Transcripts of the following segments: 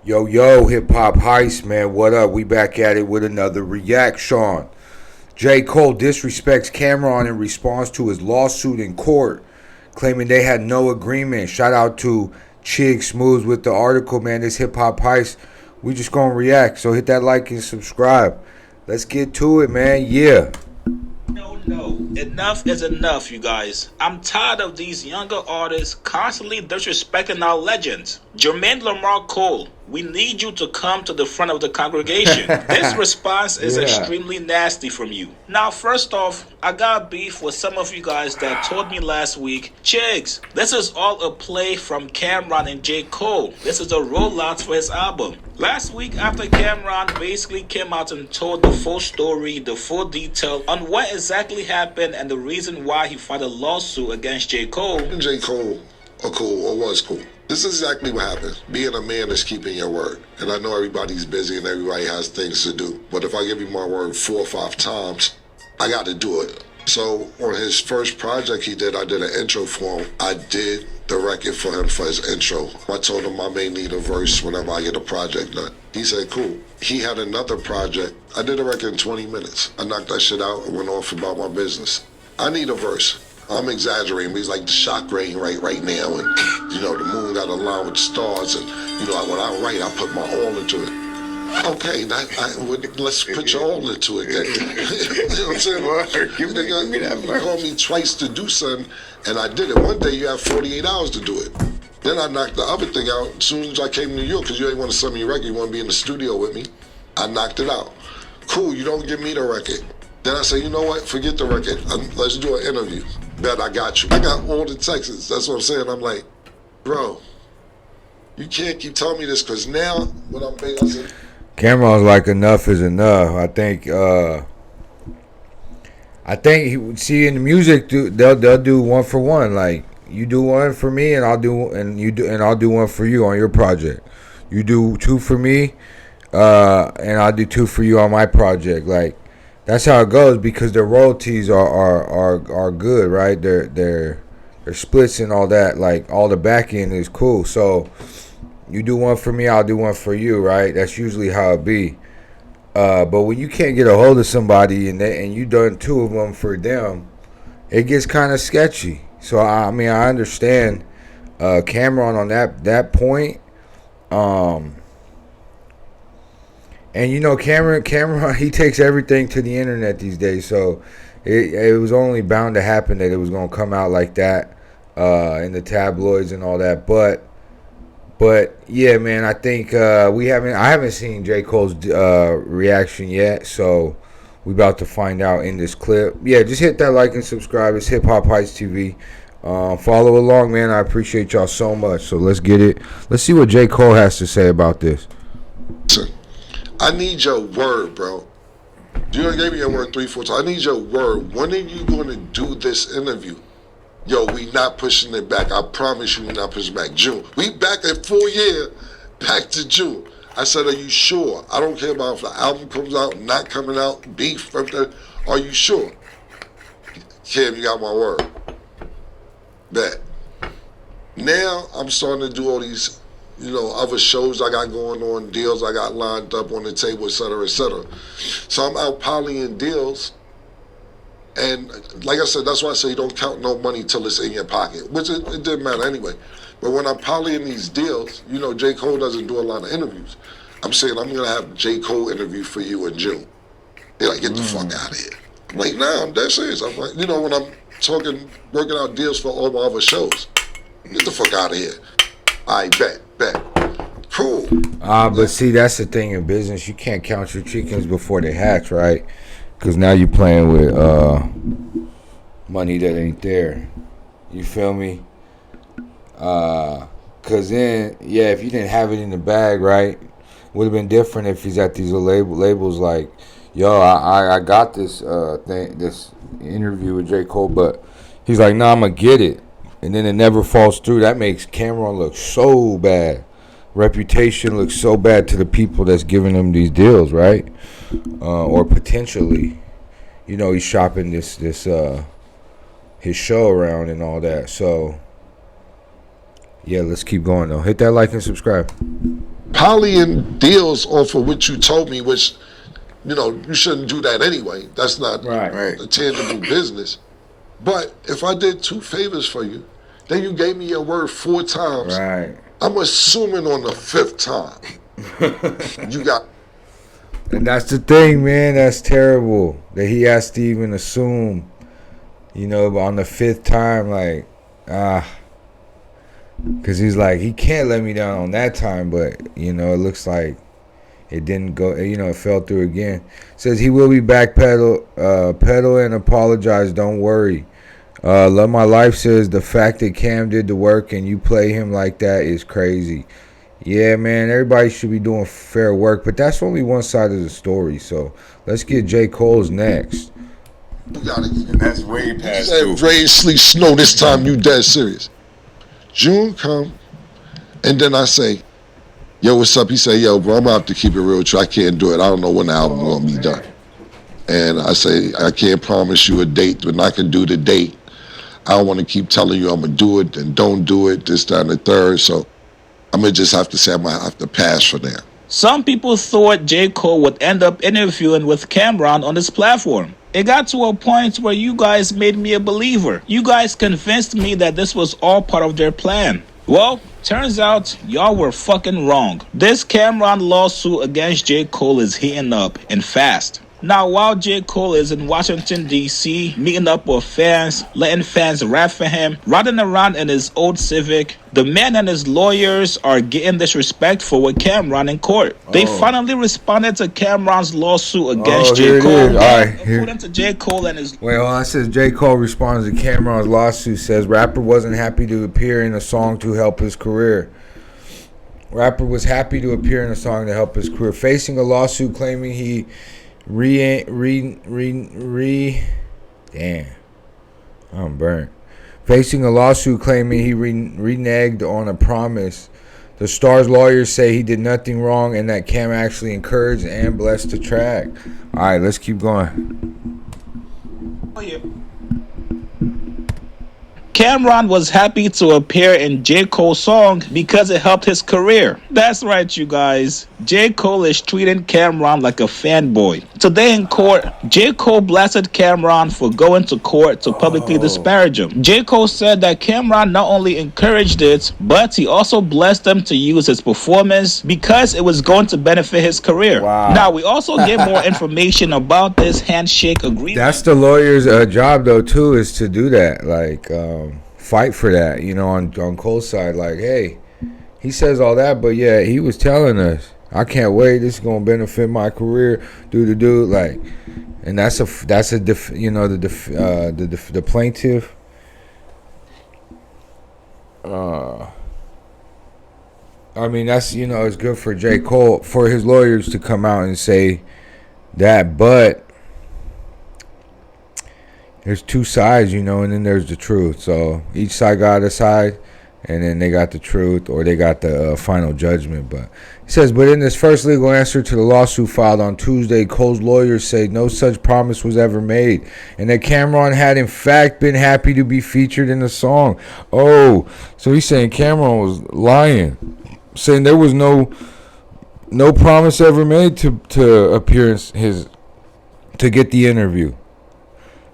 Yo, yo, hip hop heist, man. What up? We back at it with another reaction. J. Cole disrespects CAMRON in response to his lawsuit in court, claiming they had no agreement. Shout out to Chig Smooth with the article, man. This hip hop heist, we just gonna react. So hit that like and subscribe. Let's get to it, man. Yeah. No. Enough is enough, you guys. I'm tired of these younger artists constantly disrespecting our legends. Jermaine Lamar Cole, we need you to come to the front of the congregation. This response is extremely nasty from you. Now, first off, I got beef with some of you guys that told me last week, Chigs, this is all a play from CAMRON and J. Cole. This is a rollout for his album. Last week, after CAMRON basically came out and told the full story, the full detail on what exactly happened and the reason why he filed a lawsuit against J. Cole. J. Cole are cool or was cool. This is exactly what happened. Being a man is keeping your word. And I know everybody's busy and everybody has things to do. But if I give you my word 4 or 5 times, I got to do it. So on his first project he did, I did an intro for him. I did the record for him for his intro. I told him I may need a verse whenever I get a project done. He said, cool. He had another project. I did a record in 20 minutes. I knocked that shit out and went off about my business. I need a verse. I'm exaggerating, but he's like the shock rain right now, and the moon got aligned with stars, and when I write, I put my all into it. Okay, let's put your all into it then. You know what I'm saying? Give me that You called me twice to do something, and I did it. One day you have 48 hours to do it. Then I knocked the other thing out as soon as I came to New York, because you ain't want to send me a record, you want to be in the studio with me. I knocked it out. Cool, you don't give me the record. Then I say, you know what, forget the record. Let's do an interview. Bet I got you. I got all the texts. That's what I'm saying. I'm like, bro, you can't keep telling me this, because now what I'm saying. CAMRON's like, enough is enough. I think see, in the music, they'll do one for one. Like, you do one for me, and I'll do one for you on your project. You do 2 for me, and I'll do 2 for you on my project. Like, that's how it goes, because their royalties are good, right? Their splits and all that, like all the back end is cool. So you do one for me, I'll do one for you, right? That's usually how it be. But when you can't get a hold of somebody and you done 2 of them for them, it gets kind of sketchy. So I mean, I understand CAMRON on that point. And CAMRON, he takes everything to the internet these days, so it was only bound to happen that it was gonna come out like that in the tabloids and all that. But yeah, man, I think I haven't seen J. Cole's reaction yet, so we about to find out in this clip. Yeah, just hit that like and subscribe. It's Hip Hop Heist TV. Follow along, man. I appreciate y'all so much. So let's get it. Let's see what J. Cole has to say about this. I need your word, bro. You done gave me your word 3, 4 times. I need your word. When are you going to do this interview? Yo, we not pushing it back. I promise you we not pushing back. June. We back at full year, back to June. I said, are you sure? I don't care about if the album comes out, not coming out, beef. Are you sure? Kim, you got my word. Bet. Now I'm starting to do all these other shows I got going on, deals I got lined up on the table, et cetera, et cetera. So I'm out polying deals. And like I said, that's why I say you don't count no money till it's in your pocket, which it didn't matter anyway. But when I'm polying these deals, J. Cole doesn't do a lot of interviews. I'm saying I'm going to have J. Cole interview for you in June. They're like, get the fuck out of here. I'm like, nah, I'm dead serious. I'm like, when I'm working out deals for all my other shows, get the fuck out of here. I bet. Cool. But see, that's the thing in business. You can't count your chickens before they hatch, right? Because now you're playing with money that ain't there. You feel me? Because then, yeah, if you didn't have it in the bag, right, would have been different if he's at these labels like, yo, I got this this interview with J. Cole, but he's like, nah, I'm going to get it. And then it never falls through. That makes CAMRON look so bad. Reputation looks so bad to the people that's giving him these deals, right? Or potentially, he's shopping this his show around and all that. So yeah, let's keep going though. Hit that like and subscribe. polying deals off of what you told me, which, you shouldn't do that anyway. That's not a tangible business. But if I did 2 favors for you, then you gave me your word 4 times. Right. I'm assuming on the 5th time, you got. And that's the thing, man. That's terrible that he has to even assume, but on the 5th time, like, because he's like, he can't let me down on that time, but, it looks like it didn't go, it fell through again. Says he will be back, pedal and apologize, don't worry. Love My Life says the fact that Cam did the work and you play him like that is crazy. Yeah, man, everybody should be doing fair work, but that's only one side of the story. So let's get J. Cole's next. That's way past due. Rain, sleet, snow. This time you dead serious. June come, and then I say, yo, what's up? He say, yo, bro, I'm gonna have to keep it real with you. I can't do it. I don't know when the album's gonna be done. And I say, I can't promise you a date, but I can do the date. I don't want to keep telling you I'm gonna do it and don't do it, this, that, and the third. So I'm going to just have to say I might have to pass for now. Some people thought J. Cole would end up interviewing with CAMRON on this platform. It got to a point where you guys made me a believer. You guys convinced me that this was all part of their plan. Well, turns out y'all were fucking wrong. This CAMRON lawsuit against J. Cole is heating up and fast. Now, while J. Cole is in Washington, D.C., meeting up with fans, letting fans rap for him, riding around in his old Civic, the man and his lawyers are getting disrespectful with CAMRON in court. They finally responded to CAMRON's lawsuit against J. Cole. According to J. Cole and his... Wait, hold on. It says J. Cole responds to CAMRON's lawsuit, says rapper wasn't happy to appear in a song to help his career. Rapper was happy to appear in a song to help his career, facing a lawsuit claiming he... Damn, I'm burnt. Facing a lawsuit claiming he reneged on a promise. The star's lawyers say he did nothing wrong and that Cam actually encouraged and blessed the track. All right, let's keep going. Oh, yeah. CAMRON was happy to appear in J. Cole's song because it helped his career. That's right, you guys. J. Cole is treating CAMRON like a fanboy. Today in court, J. Cole blasted CAMRON for going to court to publicly disparage him. J. Cole said that CAMRON not only encouraged it, but he also blessed them to use his performance because it was going to benefit his career. Wow. Now, we also get more information about this handshake agreement. That's the lawyer's job, though, too, is to do that. Like, fight for that, on Cole's side. Like, hey, he says all that, but yeah, he was telling us, I can't wait. This is gonna benefit my career. Like, and the plaintiff. I mean, that's it's good for J. Cole for his lawyers to come out and say that, but there's 2 sides, and then there's the truth. So each side got a side, and then they got the truth, or they got the final judgment. But he says, but in this first legal answer to the lawsuit filed on Tuesday, Cole's lawyers say no such promise was ever made, and that CAMRON had in fact been happy to be featured in the song. Oh, so he's saying CAMRON was lying, saying there was no promise ever made to appear to get the interview.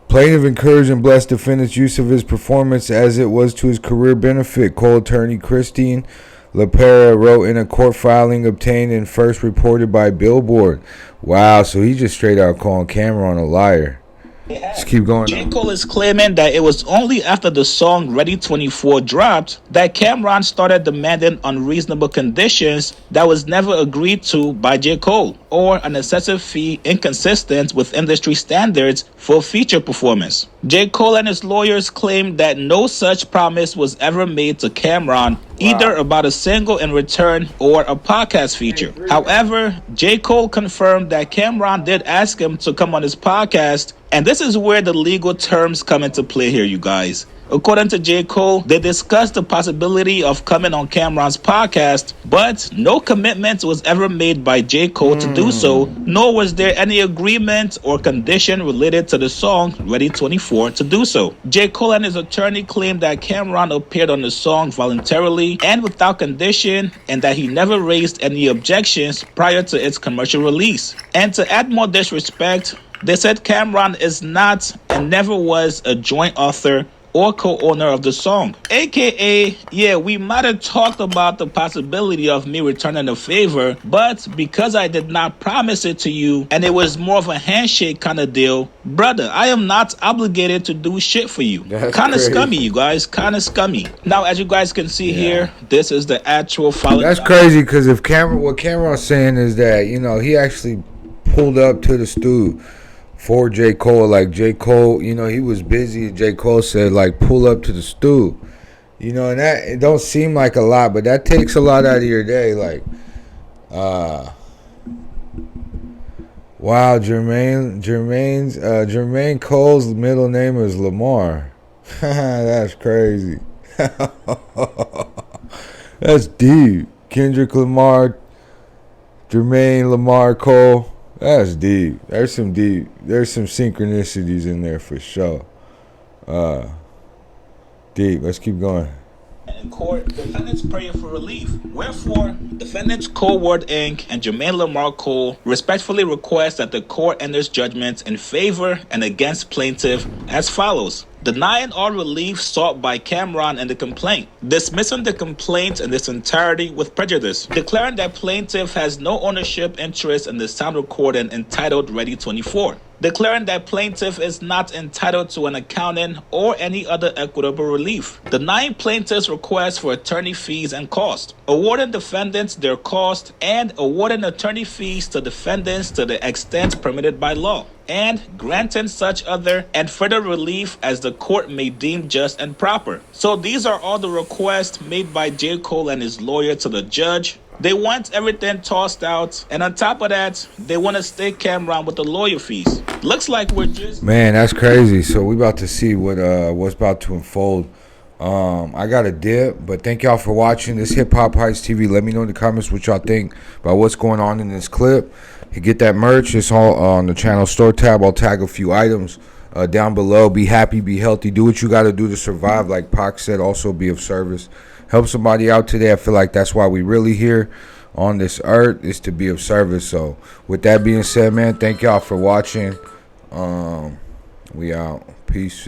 Plaintiff encouraged and blessed defendant's use of his performance as it was to his career benefit. Cole attorney Christine LaPera wrote in a court filing obtained and first reported by Billboard. Wow, so he just straight out calling CAMRON a liar. Let's keep going. J. Cole is claiming that it was only after the song Ready 24 dropped that CAMRON started demanding unreasonable conditions that was never agreed to by J. Cole, or an excessive fee inconsistent with industry standards for feature performance. J. Cole and his lawyers claimed that no such promise was ever made to CAMRON, either about a single in return or a podcast feature. However, J. Cole confirmed that CAMRON did ask him to come on his podcast And this is where the legal terms come into play here, you guys. According to J. Cole, they discussed the possibility of coming on CAMRON's podcast, but no commitment was ever made by J. Cole to do so, nor was there any agreement or condition related to the song Ready 24 to do so. J. Cole and his attorney claimed that CAMRON appeared on the song voluntarily and without condition, and that he never raised any objections prior to its commercial release. And to add more disrespect, they said CAMRON is not and never was a joint author or co-owner of the song. AKA, yeah, we might have talked about the possibility of me returning a favor, but because I did not promise it to you and it was more of a handshake kind of deal, brother, I am not obligated to do shit for you. Kind of scummy, you guys, kind of scummy. Now, as you guys can see here, this is the actual file. That's crazy, because if what Cameron's saying is that, you know, he actually pulled up to the stew for J. Cole. Like, J. Cole, you know, he was busy. J. Cole said, like, pull up to the stew. You know, and that, it don't seem like a lot, but that takes a lot out of your day. Like, wow, Jermaine Cole's middle name is Lamar. That's crazy. That's deep. Kendrick Lamar, Jermaine Lamar Cole. That's deep. There's some synchronicities in there for sure. Deep. Let's keep going. In court, defendants pray for relief. Wherefore, defendants Coleward Inc. and Jermaine Lamar Cole respectfully request that the court enters judgment in favor and against plaintiff as follows. Denying all relief sought by CAMRON in the complaint. Dismissing the complaint in its entirety with prejudice. Declaring that plaintiff has no ownership interest in the sound recording entitled Ready 24. Declaring that plaintiff is not entitled to an accounting or any other equitable relief. Denying plaintiff's request for attorney fees and cost. Awarding defendants their cost and awarding attorney fees to defendants to the extent permitted by law. And granting such other and further relief as the court may deem just and proper. So these are all the requests made by J. Cole and his lawyer to the judge. They want everything tossed out, and on top of that, they want to stake CAMRON with the lawyer fees. Looks like we're just... Man, that's crazy. So we about to see what's about to unfold. I got a dip, but thank y'all for watching this Hip Hop Heist TV. Let me know in the comments what y'all think about what's going on in this clip. You get that merch. It's all on the channel store tab. I'll tag a few items down below. Be happy, be healthy. Do what you got to do to survive. Like Pac said, also be of service. Help somebody out today. I feel like that's why we really here on this earth, is to be of service. So with that being said, man, thank y'all for watching. We out. Peace.